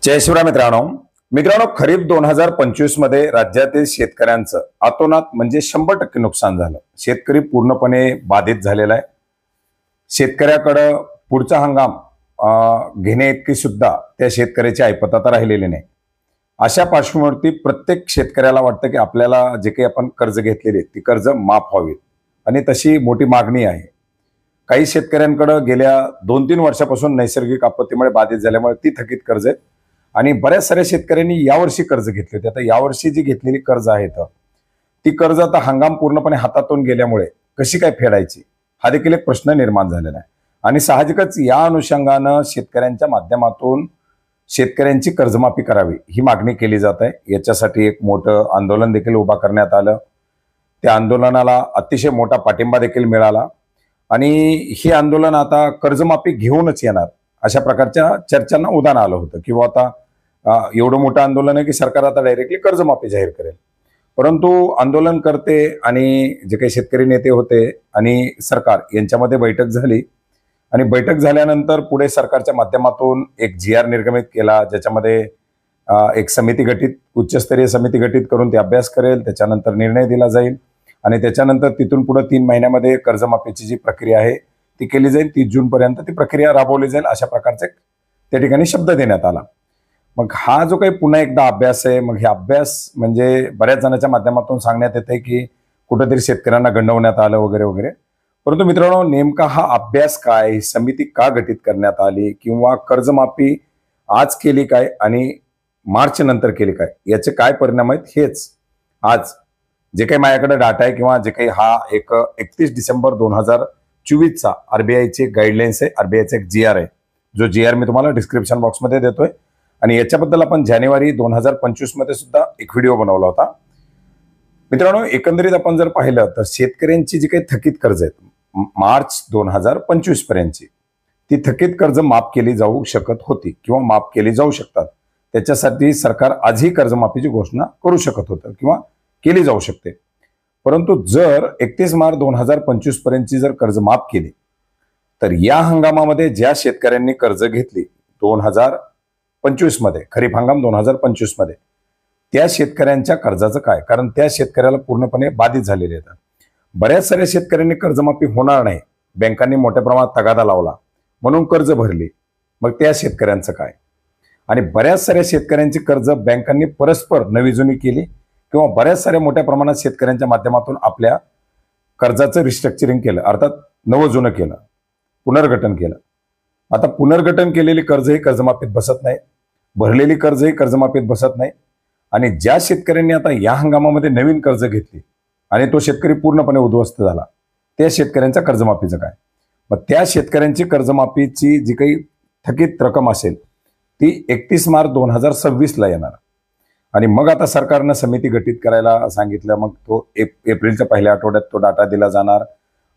जय शिवराय मित्रांनो खरीप 2025 मध्ये राज्यातील शेतकऱ्यांचं अतोनात म्हणजे 100% नुकसान झालं। शेतकरी पूर्णपणे बाधित झालेला आहे। शेतकऱ्याकडे पुढचा हंगाम घेणे इतकी सुद्धा त्या शेतकऱ्याची ऐपत राहिलेली नाही। अशा पार्श्वभूमीवरती प्रत्येक शेतकऱ्याला वाटतं की आपल्याला जे काही आपण कर्ज घेतलेले ती कर्ज माफ व्हावी आणि तशी मोठी मागणी आहे। काही शेतकऱ्यांकडे गेल्या 2-3 वर्षापासून नैसर्गिक आपत्तीमुळे बाधित झाल्यामुळे ती थकीत कर्ज आहेत आणि बऱ्याच साऱ्या शेतकऱ्यांनी यावर्षी कर्ज घेतले होते। आता यावर्षी जी घेतलेली कर्ज आहेत ती कर्ज आता हंगाम पूर्णपणे हातातून गेल्यामुळे कशी काय फेडायची हा देखील एक प्रश्न निर्माण झालेला आहे। आणि साहजिकच या अनुषंगानं शेतकऱ्यांच्या माध्यमातून शेतकऱ्यांची कर्जमाफी करावी ही मागणी केली जात आहे। याच्यासाठी एक मोठं आंदोलन देखील उभा करण्यात आलं। त्या आंदोलनाला अतिशय मोठा पाठिंबा देखील मिळाला आणि हे आंदोलन आता कर्जमाफी घेऊनच येणार अशा प्रकारच्या चर्चांना उधाण आलं होतं किंवा आता एवढं मोठं आंदोलन आहे की सरकार आता डायरेक्टली कर्जमाफी जाहीर करेल। परंतु आंदोलनकर्ते आणि जे काही शेतकरी नेते होते आणि सरकार यांच्यामध्ये बैठक झाली आणि बैठक झाल्यानंतर पुढे सरकारच्या माध्यमातून एक GR निर्गमित केला, ज्याच्यामध्ये एक समिती गठीत उच्चस्तरीय समिती गठीत करून ते अभ्यास करेल, त्याच्यानंतर निर्णय दिला जाईल आणि त्याच्यानंतर तिथून पुढे 3 महिन्यामध्ये कर्जमाफीची जी प्रक्रिया आहे ती केली जाईल। 30 जून पर्यंत ती प्रक्रिया राबवली जाईल अशा प्रकारचे त्या ठिकाणी शब्द देण्यात आला। मग हा जो काही पुन्हा एकदा अभ्यास आहे, मग हे अभ्यास म्हणजे बऱ्याच जणांच्या माध्यमातून सांगण्यात येते की कुठेतरी शेतकऱ्यांना गंडवण्यात आलं वगैरे वगैरे। परंतु मित्रांनो, नेमका हा अभ्यास काय, समिती का गठीत करण्यात आली किंवा कर्जमाफी आज केली काय आणि मार्च नंतर केली काय, याचे काय परिणाम आहेत हेच आज जे काही माझ्याकडे डाटा आहे किंवा जे काही हा एक 31 डिसेंबर 2024चा RBIचे गाईडलाईन्स आहे, RBIचा एक GR आहे, जो GR मी तुम्हाला डिस्क्रिप्शन बॉक्समध्ये देतोय आणि याच्याबद्दल आपण जानेवारी 2025 मध्ये सुद्धा एक व्हिडिओ बनवला होता। मित्रांनो, एकंदरीत आपण जर पाहिलं तर शेतकऱ्यांची जी काही थकीत कर्ज आहेत मार्च 2025 पर्यंतची ती थकीत कर्ज माफ केली जाऊ शकत होती किंवा माफ केली जाऊ शकतात। त्याच्यासाठी सरकार आजही कर्जमाफीची घोषणा करू शकत होतं किंवा केली जाऊ शकते। परंतु जर 31 मार्च 2025 पर्यंतची जर कर्ज माफ केली तर या हंगामामध्ये ज्या शेतकऱ्यांनी कर्ज घेतली 2025 मध्ये, खरीप हंगाम 2025 मध्ये, त्या शेतकऱ्यांच्या कर्जाचं काय, कारण त्या शेतकऱ्याला पूर्णपणे बाधित झालेले आहेत। बऱ्याच साऱ्या शेतकऱ्यांनी कर्जमाफी होणार नाही, बँकांनी मोठ्या प्रमाणात तगादा लावला म्हणून कर्ज भरली, मग त्या शेतकऱ्यांचं काय। आणि बऱ्याच साऱ्या शेतकऱ्यांची कर्ज बँकांनी परस्पर नवी जुनी केली किंवा बऱ्याच साऱ्या मोठ्या प्रमाणात शेतकऱ्यांच्या माध्यमातून आपल्या कर्जाचं रिस्ट्रक्चरिंग केलं, अर्थात नवं जुनं केलं, पुनर्गठन केलं। आता पुनर्गठन केलेली कर्ज ही कर्जमाफीत बसत नाही, भरलेली कर्ज ही कर्जमाफीत बसत नाही आणि ज्या शेतकऱ्यांनी आता या हंगामामध्ये नवीन कर्ज घेतली आणि तो शेतकरी पूर्णपणे उद्ध्वस्त झाला, त्या शेतकऱ्यांच्या कर्जमाफीचं काय। मग त्या शेतकऱ्यांची कर्जमाफीची जी काही थकीत रक्कम असेल ती 31 मार्च 2026 ला येणार आणि मग आता सरकारनं समिती गठीत करायला सांगितलं। मग तो एप्रिलच्या पहिल्या आठवड्यात तो डाटा दिला जाणार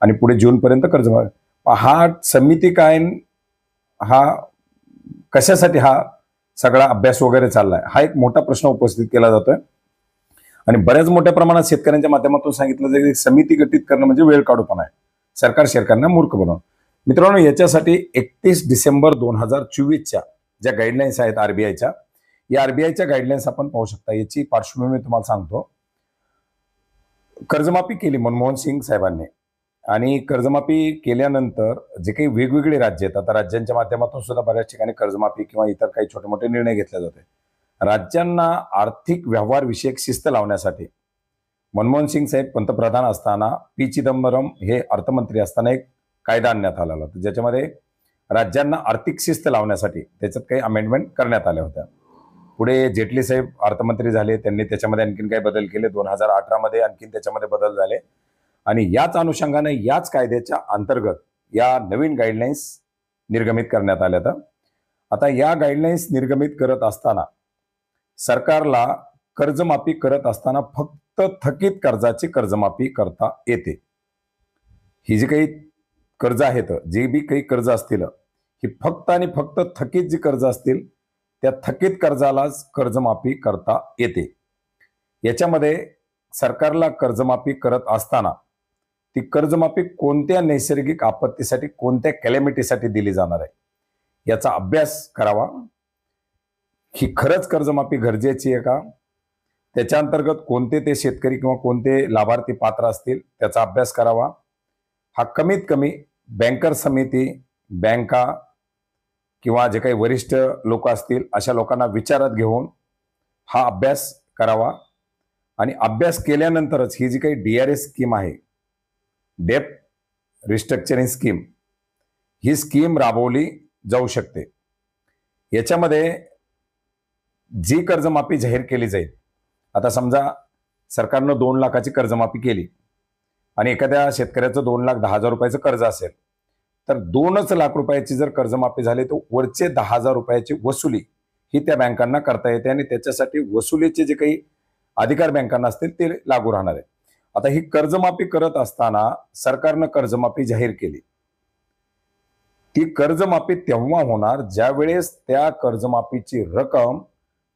आणि पुढे जून पर्यंत कर्जमाफी। हा समिती काय, हा कशासाठी हा सगळा अभ्यास वगैरे चाललाय, हा एक मोठा प्रश्न उपस्थित केला जातोय आणि बऱ्याच मोठ्या प्रमाणात शेतकऱ्यांच्या माध्यमातून सांगितलं जाईल समिती गठीत करणं म्हणजे वेळ काढूपणा आहे, सरकार शेतकऱ्यांना मूर्ख बनवणं। मित्रांनो, याच्यासाठी 31 डिसेंबर 2024च्या ज्या गाईडलाईन्स आहेत RBIच्या, या RBIच्या गाईडलाईन्स आपण पाहू शकता। याची पार्श्वभूमी तुम्हाला सांगतो। कर्जमाफी केली मनमोहन सिंग साहेबांनी आणि कर्जमाफी केल्यानंतर जे काही वेगवेगळे राज्य आहेत, आता राज्यांच्या माध्यमातून सुद्धा बऱ्याच ठिकाणी कर्जमाफी किंवा इतर काही छोटे मोठे निर्णय घेतले जाते। राज्यांना आर्थिक व्यवहार विषयक शिस्त लावण्यासाठी मनमोहन सिंग साहेब पंतप्रधान असताना, P चिदंबरम हे अर्थमंत्री असताना एक कायदा आणण्यात आला होता, ज्याच्यामध्ये राज्यांना आर्थिक शिस्त लावण्यासाठी त्याच्यात काही अमेंडमेंट करण्यात आल्या होत्या। पुढे जेटली साहेब अर्थमंत्री झाले, त्यांनी त्याच्यामध्ये आणखीन काही बदल केले। 2018 मध्ये आणखीन त्याच्यामध्ये बदल झाले आणि याच अनुषंगाने याच कायद्याच्या अंतर्गत या नवीन गाईडलाईन्स निर्गमित करण्यात आल्या। आता या गाईडलाईन्स निर्गमित करत असताना सरकारला कर्जमाफी करत असताना फक्त थकीत कर्जाची कर्जमाफी करता येते। ही जी काही कर्ज आहेत, जे बी काही कर्ज असतील, ही फक्त आणि फक्त थकीत जी कर्ज असतील त्या थकीत कर्जालाच कर्जमाफी करता येते। याच्यामध्ये सरकारला कर्जमाफी करत असताना ती कर्जमाफी कोणत्या नैसर्गिक आपत्तीसाठी, कोणत्या कॅलॅमिटीसाठी दिली जाणार आहे याचा अभ्यास करावा। ही खरंच कर्जमाफी गरजेची आहे का, त्याच्या अंतर्गत कोणते ते शेतकरी किंवा कोणते लाभार्थी पात्र असतील त्याचा अभ्यास करावा. हा कमीत कमी बँकर समिती, बँका किंवा जे काही वरिष्ठ लोक असतील अशा लोकांना विचारात घेऊन हा अभ्यास करावा. आणि अभ्यास केल्यानंतरच ही जी काही DRS स्कीम आहे, डेप्ट रिस्ट्रक्चरिंग स्कीम, ही स्कीम राबवली जाऊ शकते. याच्यामध्ये जी कर्जमाफी जाहीर केली जाईल, आता समजा सरकारनं 2 लाखाची कर्जमाफी केली आणि एखाद्या शेतकऱ्याचं 2,10,000 रुपयाचं कर्ज असेल, तर 2 लाख रुपयाची जर कर्जमाफी झाली तर वरचे 10,000 रुपयाची वसुली ही त्या बँकांना करता येते आणि त्याच्यासाठी वसुलीचे जे काही अधिकार बँकांना असतील ते लागू राहणार आहे. आता ही कर्जमाफी करत असताना सरकारनं कर्जमाफी जाहीर केली. ती कर्जमाफी तेव्हा होणार ज्या वेळेस त्या कर्जमाफीची रक्कम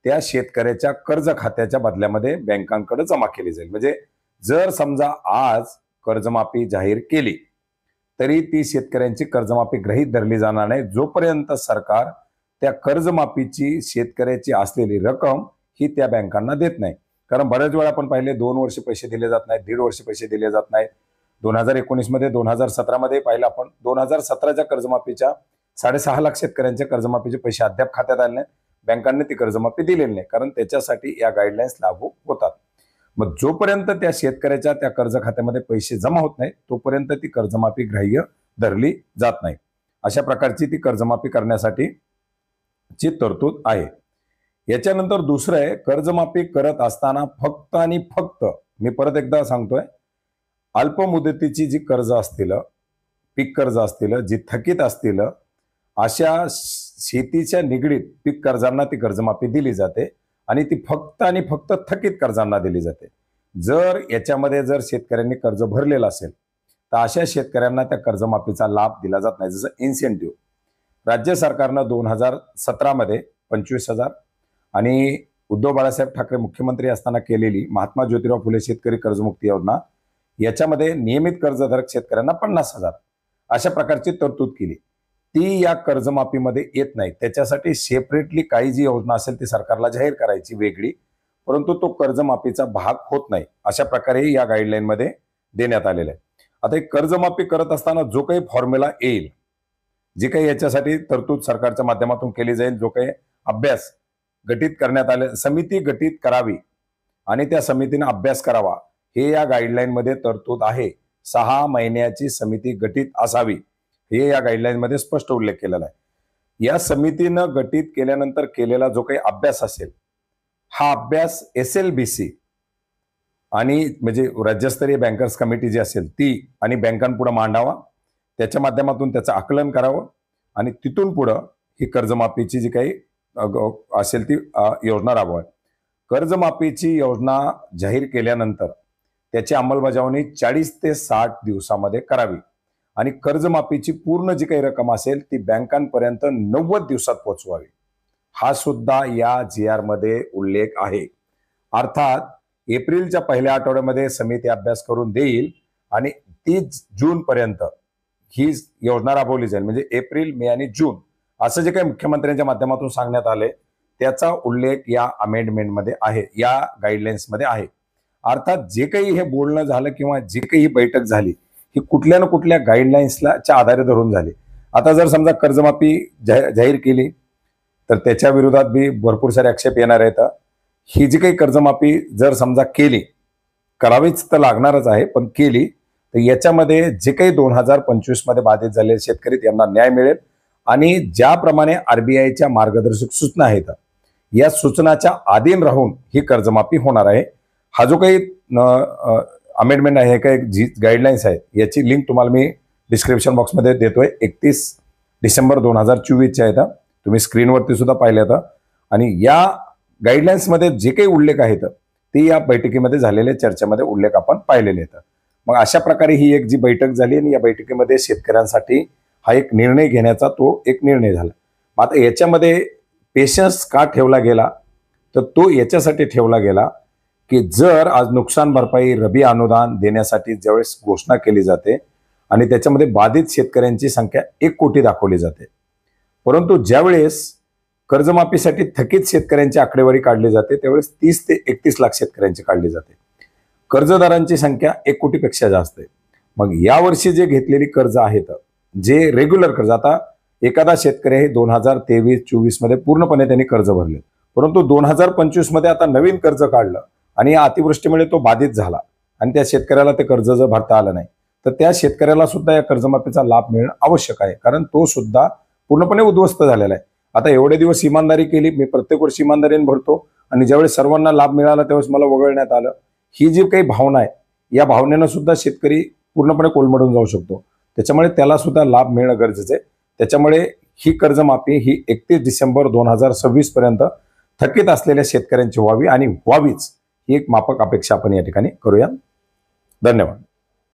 त्या शेतकऱ्याच्या कर्ज खात्याच्या बदल्यामध्ये बँकांकडे जमा केली जाईल. म्हणजे जर समजा आज कर्जमाफी जाहीर केली तरी ती शेतकऱ्यांची कर्जमाफी गृहीत धरली जाणार नाही जोपर्यंत सरकार त्या कर्जमाफीची शेतकऱ्याची असलेली रक्कम ही त्या बँकांना देत नाही. कारण बऱ्याच वेळा आपण पाहिले 2 वर्ष पैसे दिले जात नाहीत, 1.5 वर्ष पैसे दिले जात नाहीत. 2019 मध्ये, 2017 मध्ये पाहिलं आपण, 2017च्या कर्जमाफीच्या 6.5 लाख शेतकऱ्यांच्या कर्जमाफीचे पैसे अद्याप खात्यात आले नाही. बँकांनी ती कर्जमाफी दिलेली नाही कारण त्याच्यासाठी या गाईडलाईन्स लागू होतात. मग जोपर्यंत त्या शेतकऱ्याच्या त्या कर्ज खात्यामध्ये पैसे जमा होत नाही तोपर्यंत ती कर्जमाफी ग्राह्य धरली जात नाही. अशा प्रकारची ती कर्जमाफी करण्यासाठी ची तरतूद आहे. याच्यानंतर दुसरं आहे, कर्जमाफी करत असताना फक्त आणि फक्त, मी परत एकदा सांगतोय, अल्प मुदतीची जी कर्ज असतील, पीक कर्ज असतील, जी थकीत असतील, अशा शेतीच्या निगडीत पीक कर्जांना ती कर्जमाफी दिली जाते आणि ती फक्त आणि फक्त थकीत कर्जांना दिली जाते. जर याच्यामध्ये जर शेतकऱ्यांनी कर्ज भरलेलं असेल तर अशा शेतकऱ्यांना त्या कर्जमाफीचा लाभ दिला जात नाही. जसं इन्सेंटिव्ह राज्य सरकारनं 2017 मध्ये 25,000 आणि उद्धव बाळासाहेब ठाकरे मुख्यमंत्री असताना केलेली महात्मा ज्योतिराव फुले शेतकरी कर्जमुक्ती योजना, याच्यामध्ये नियमित कर्जधारक शेतकऱ्यांना 50,000 अशा प्रकारची तरतूद केली. ती या कर्जमाफीमध्ये येत नाही. त्याच्यासाठी सेपरेटली काही जी योजना असेल ती सरकारला जाहीर करायची वेगळी, परंतु तो कर्जमाफीचा भाग होत नाही. अशा प्रकारे या गाईडलाईन मध्ये देण्यात आलेलं आहे. आता एक कर्जमाफी करत असताना जो काही फॉर्म्युला येईल, जी काही याच्यासाठी तरतूद सरकारच्या माध्यमातून केली जाईल, जो काही अभ्यास गठीत करण्यात आले, समिती गठीत करावी आणि त्या समितीने अभ्यास करावा, हे या गाईडलाईन मध्ये तरतूद आहे. 6 महिन्याची समिती गठीत असावी हे या गाईडलाईन मध्ये स्पष्ट उल्लेख केलेला आहे. या समितीनं गठीत केल्यानंतर केलेला जो काही अभ्यास असेल, हा अभ्यास SLBC आणि म्हणजे राज्यस्तरीय बँकर्स कमिटी जी असेल ती आणि बँकांपुढे मांडावा, त्याच्या माध्यमातून त्याचं आकलन करावं आणि तिथून पुढं ही कर्जमाफीची जी काही असेल ती योजना राबवावी. कर्जमाफीची योजना जाहीर केल्यानंतर त्याची अंमलबजावणी 40 ते 60 दिवसामध्ये करावी आणि कर्जमाफीची पूर्ण जी काही रक्कम असेल ती बँकांपर्यंत 90 दिवसात पोहोचवावी. हा सुद्धा या GR मध्ये उल्लेख आहे. अर्थात एप्रिलच्या पहिल्या आठवड्यामध्ये समिती अभ्यास करून देईल आणि 30 जून पर्यंत ही योजना राबवली जाईल. म्हणजे एप्रिल, मे आणि जून असं जे काही मुख्यमंत्र्यांच्या माध्यमातून सांगण्यात आले त्याचा उल्लेख या अमेंडमेंटमध्ये आहे, या गाईडलाईन्समध्ये आहे. अर्थात जे काही हे बोलणं झालं किंवा जी काही बैठक झाली ही कुठल्या ना कुठल्या गाईडलाईन्सच्या आधारे धरून झाली. आता जर समजा कर्जमाफी जाहीर केली तर त्याच्या विरोधात बी भरपूर सारे आक्षेप येणार आहेत. ही जी काही कर्जमाफी जर समजा केली, करावीच तर लागणारच आहे, पण केली तर याच्यामध्ये जे काही 2025 मध्ये बाधित झालेले शेतकरी त्यांना न्याय मिळेल आणि ज्याप्रमाणे RBIच्या मार्गदर्शक सूचना आहेत या सूचनाच्या अधीन राहून ही कर्जमाफी होणार आहे. हा जो काही अमेंडमेंट आहे, काही गाईडलाईन्स आहेत, याची लिंक तुम्हाला मी डिस्क्रिप्शन बॉक्समध्ये देतोय. 31 डिसेंबर 2024 आहेत, तुम्ही स्क्रीनवरती सुद्धा पाहिले आहेत. आणि या गाईडलाईन्समध्ये जे काही उल्लेख आहेत ते या बैठकीमध्ये झालेल्या चर्चेमध्ये उल्लेख आपण पाहिलेले आहेत. मग अशा प्रकारे ही एक जी बैठक झाली आणि या बैठकीमध्ये शेतकऱ्यांसाठी हा एक निर्णय घेण्याचा तो एक निर्णय झाला. आता याच्यामध्ये पेशन्स का ठेवला गेला, तर तो याच्यासाठी ठेवला गेला की जर आज नुकसान भरपाई, रबी अनुदान देण्यासाठी ज्यावेळेस घोषणा केली जाते आणि त्याच्यामध्ये बाधित शेतकऱ्यांची संख्या 1 कोटी दाखवली जाते, परंतु ज्यावेळेस कर्जमाफीसाठी थकीत शेतकऱ्यांची आकडेवारी काढली जाते त्यावेळेस 30 ते 31 लाख शेतकऱ्यांची काढली जाते. कर्जदारांची संख्या 1 कोटीपेक्षा जास्त आहे. मग यावर्षी जे घेतलेली कर्ज आहेत, जे रेग्युलर कर्ज, आता एखादा शेतकरी हे 2023-24 मध्ये पूर्णपणे त्यांनी कर्ज भरले, परंतु 2025 मध्ये आता नवीन कर्ज काढलं आणि या अतिवृष्टीमुळे तो बाधित झाला आणि त्या शेतकऱ्याला ते कर्ज जर भरता आलं नाही, तर त्या शेतकऱ्याला सुद्धा या कर्जमाफीचा लाभ मिळणं आवश्यक आहे, कारण तो सुद्धा पूर्णपणे उद्ध्वस्त झालेला आहे. आता एवढे दिवस इमानदारी केली, मी प्रत्येक वर्षी इमानदारीने भरतो आणि ज्यावेळेस सर्वांना लाभ मिळाला त्यावेळेस मला वगळण्यात आलं, ही जी काही भावना आहे, या भावनेनं सुद्धा शेतकरी पूर्णपणे कोलमडून जाऊ शकतो. त्याच्यामुळे त्याला सुद्धा लाभ मिळणं गरजेचं आहे. त्याच्यामुळे ही कर्जमाफी ही 31 डिसेंबर 2026 पर्यंत थकीत असलेल्या शेतकऱ्यांची व्हावी आणि व्हावीच ही एक माफक अपेक्षा आपण या ठिकाणी करूया. धन्यवाद.